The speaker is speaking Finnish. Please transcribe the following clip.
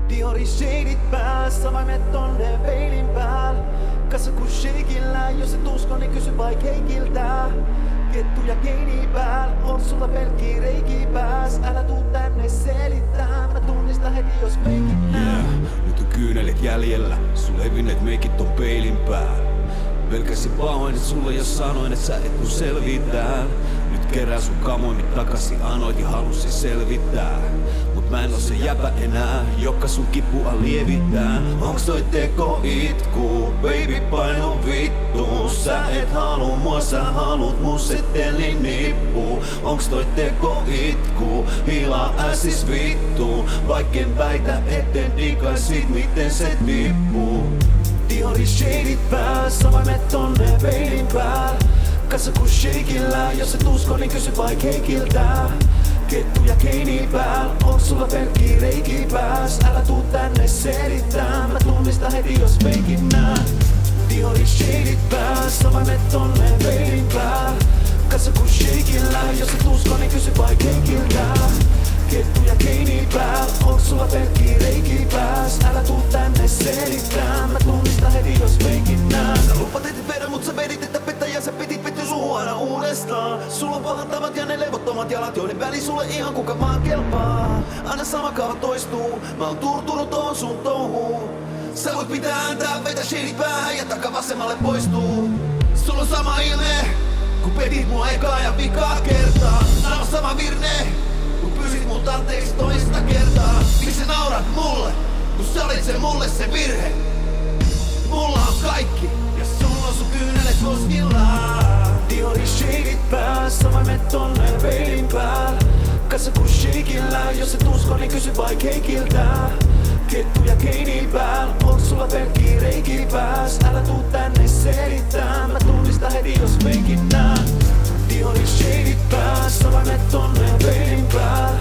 Diori shadit päässä, vaimet tonne peilin pääl. Kassa kun shakeillä, jos et usko, niin kysy vaik Heikiltä. Kettu ja keini pääl, on sulla pelkki reiki pääs. Älä tuu tänne selittää, mä tunnistan heti jos feikit nää. Nyt on kyynelet jäljellä, sun levinneet meikit on peilin päällä. Pelkäsin pahoin, et sulle jos sanoin, et sä et tuu selvitään. Nyt kerää sun kamoimit takaisin, anoit ja halusin selvittää. Mut mä en oo se jäpä enää, joka sun kipua lievittää. Onks toi teko itku? Baby paino vittu. Sä et haluu mua, sä haluut mun setelin nippu. Onks toi teko itku? Hilaa ässis vittu. Vaikken väitä etten digais sit miten se tippuu. Diori shadit päässä, vaimet tonne peilin pääl. Kassa kun shakeillä, jos et usko, niin kysy vaik Heikiltä. Kettu ja keini pääl, on sulla pelkki reiki pääs. Älä tuu tänne selittää, mä tunnistan heti jos feikin nää. Diori shadit päässä, vaimet tonne peilin pääl. Kassa kun shakeillä, jos et usko, niin kysy vaik Heikiltä. Kettu ja keini pääl, on sulla pelkki reiki pääs. Älä tuu tänne selittää, mä tunnistan heti jos feikin nää. Sä lupat etit vedä, mut sä vedit että pettäjä. Sä pitit vittu suu aina uudestaan. Sulla on pahat tavat ja ne levottomat jalat, joiden väli sulle ihan kuka vaan kelpaa. Aina sama kaava toistuu, mä oon turtunut tohon sun touhuun. Sä voit pitää ääntää, vetä shadit päähän ja takavasemmalle poistuu. Sulla on sama ilme, kun pedit mua ekaa ja vikaa kertaa. Aivan sama virne, kun pysit mut anteeksi toista kertaa. Miksi sä naurat mulle, kun sä olit se mulle se virhe? Mulla on kaikki, ja sulla on sun kyynelet koskillaan. Diori shadit päässä, vaimet tonne peilin pääl. Kassa kun shakeillä, jos et usko, niin kysy vaik Heikiltä. Kettu ja keini pääl, on sulla pelkki reiki pääs. Älä tuu tänne selittää, mä tunnistan heti jos feikin nää. Diori shadit päässä, vaimet tonne peilin pääl.